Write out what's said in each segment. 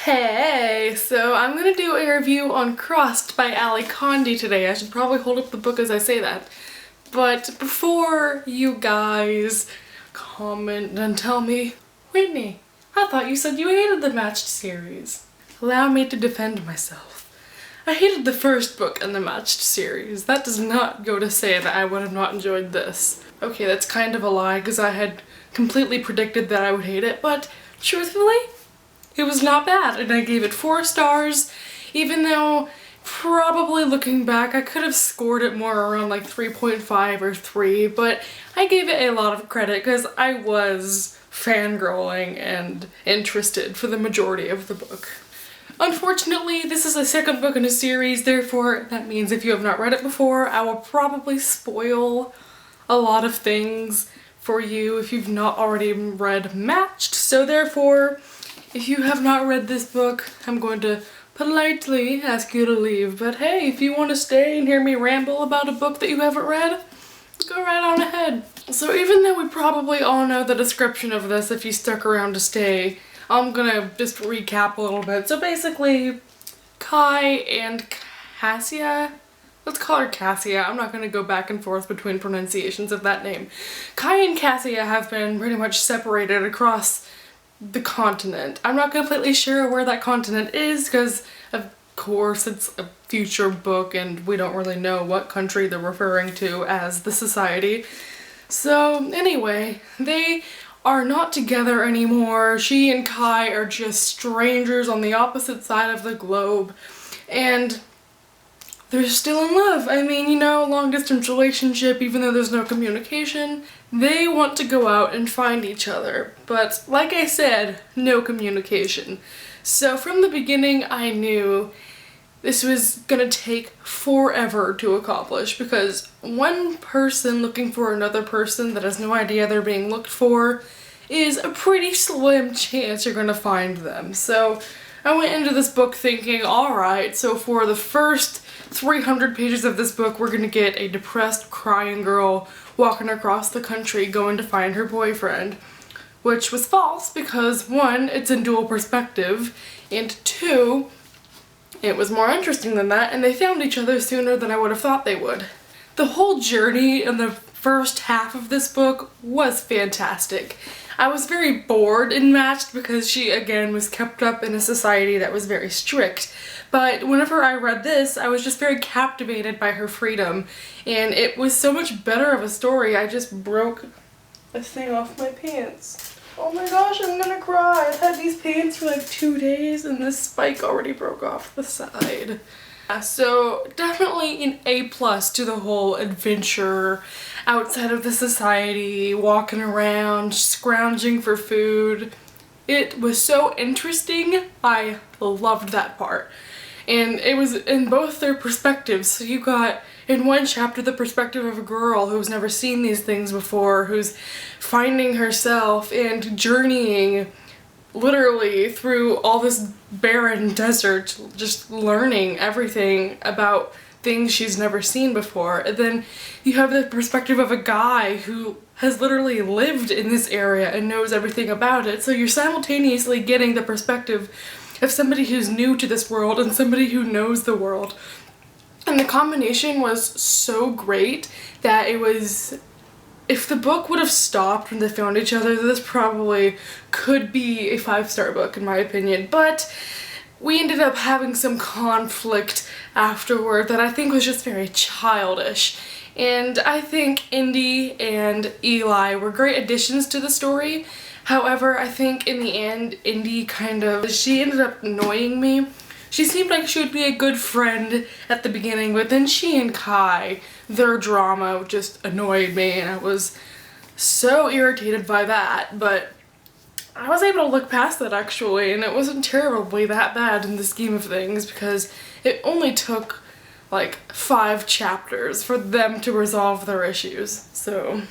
Hey, so I'm gonna do a review on Crust by Allie Condie today. I should probably hold up the book as I say that. But before you guys comment and tell me, Whitney, I thought you said you hated the Matched series. Allow me to defend myself. I hated the first book in the Matched series. That does not go to say that I would have not enjoyed this. Okay, that's kind of a lie because I had completely predicted that I would hate it, but truthfully, it was not bad, and I gave it 4 stars, even though probably looking back I could have scored it more around like 3.5 or 3, but I gave it a lot of credit because I was fangirling and interested for the majority of the book. Unfortunately, this is the second book in a series, therefore that means if you have not read it before, I will probably spoil a lot of things for you if you've not already read Matched, so therefore if you have not read this book, I'm going to politely ask you to leave. But hey, if you want to stay and hear me ramble about a book that you haven't read, go right on ahead. So even though we probably all know the description of this if you stuck around to stay, I'm gonna just recap a little bit. So basically, Kai and Cassia, let's call her Cassia. I'm not gonna go back and forth between pronunciations of that name. Kai and Cassia have been pretty much separated across the continent. I'm not completely sure where that continent is because of course it's a future book and we don't really know what country they're referring to as the society. So anyway, they are not together anymore. She and Kai are just strangers on the opposite side of the globe and they're still in love. I mean, you know, long distance relationship, even though there's no communication. They want to go out and find each other, but like I said, no communication. So from the beginning I knew this was gonna take forever to accomplish because one person looking for another person that has no idea they're being looked for is a pretty slim chance you're gonna find them. So I went into this book thinking, alright, so for the first 300 pages of this book we're gonna get a depressed, crying girl walking across the country going to find her boyfriend. Which was false because 1, it's in dual perspective, and 2, it was more interesting than that and they found each other sooner than I would have thought they would. The whole journey in the first half of this book was fantastic. I was very bored and Matched because she again was kept up in a society that was very strict. But whenever I read this, I was just very captivated by her freedom and it was so much better of a story. I just broke a thing off my pants. Oh my gosh, I'm gonna cry. I've had these pants for like 2 days and this spike already broke off the side. So definitely an A+ to the whole adventure outside of the society, walking around, scrounging for food. It was so interesting. I loved that part. And it was in both their perspectives. So you got in one chapter the perspective of a girl who's never seen these things before, who's finding herself and journeying literally through all this barren desert, just learning everything about things she's never seen before. And then you have the perspective of a guy who has literally lived in this area and knows everything about it. So you're simultaneously getting the perspective of somebody who's new to this world and somebody who knows the world. And the combination was so great that it was, if the book would have stopped when they found each other, this probably could be a 5-star book in my opinion, but we ended up having some conflict afterward that I think was just very childish. And I think Indy and Eli were great additions to the story. However, I think in the end, Indy she ended up annoying me. She seemed like she would be a good friend at the beginning, but then she and Kai, their drama just annoyed me and I was so irritated by that, but I was able to look past that actually and it wasn't terribly that bad in the scheme of things because it only took like 5 chapters for them to resolve their issues. So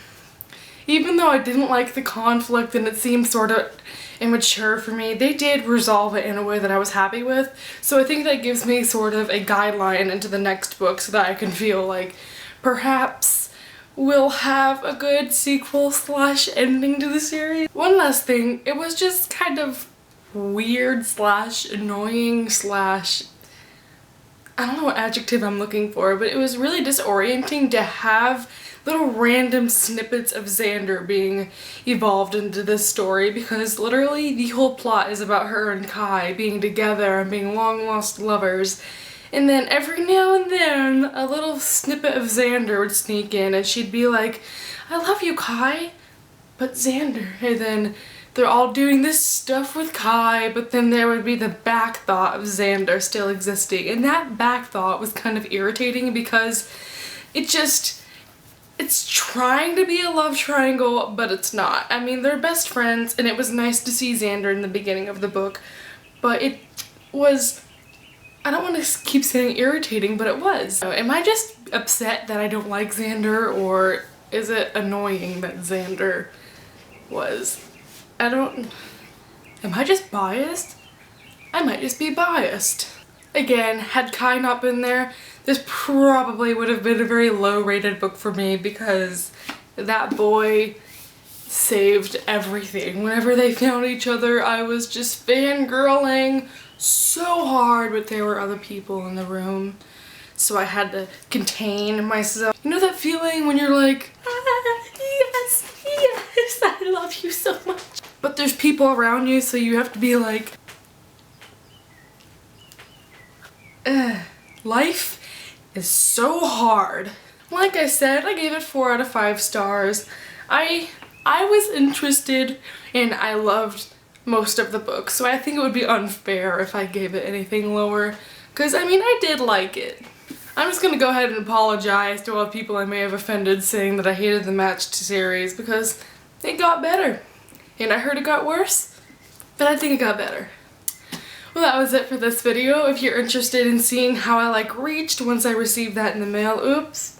even though I didn't like the conflict and it seemed sort of immature for me, they did resolve it in a way that I was happy with. So I think that gives me sort of a guideline into the next book so that I can feel like perhaps we'll have a good sequel / ending to the series. One last thing, it was just kind of weird slash annoying slash, I don't know what adjective I'm looking for, but it was really disorienting to have little random snippets of Xander being evolved into this story, because literally the whole plot is about her and Kai being together and being long lost lovers. And then every now and then a little snippet of Xander would sneak in and she'd be like, I love you, Kai, but Xander. And then they're all doing this stuff with Kai, but then there would be the back thought of Xander still existing. And that back thought was kind of irritating because it's trying to be a love triangle, but it's not. I mean, they're best friends, and it was nice to see Xander in the beginning of the book, but it was, I don't want to keep saying irritating, but it was. So, am I just upset that I don't like Xander, or is it annoying that Xander was? Am I just biased? I might just be biased. Again, had Kai not been there, this probably would have been a very low rated book for me, because that boy saved everything. Whenever they found each other, I was just fangirling so hard, but there were other people in the room, so I had to contain myself. You know that feeling when you're like, ah, yes, yes, I love you so much. But there's people around you, so you have to be like, life is so hard. Like I said, I gave it 4 out of 5 stars. I was interested and I loved most of the book, so I think it would be unfair if I gave it anything lower, because I mean, I did like it. I'm just gonna go ahead and apologize to all people I may have offended saying that I hated the matched series, because it got better. And I heard it got worse, but I think it got better. Well, that was it for this video. If you're interested in seeing how I reached once I received that in the mail, oops,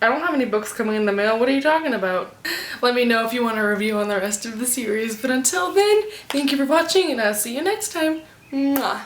I don't have any books coming in the mail. What are you talking about? Let me know if you want a review on the rest of the series. But until then, thank you for watching and I'll see you next time. Mwah.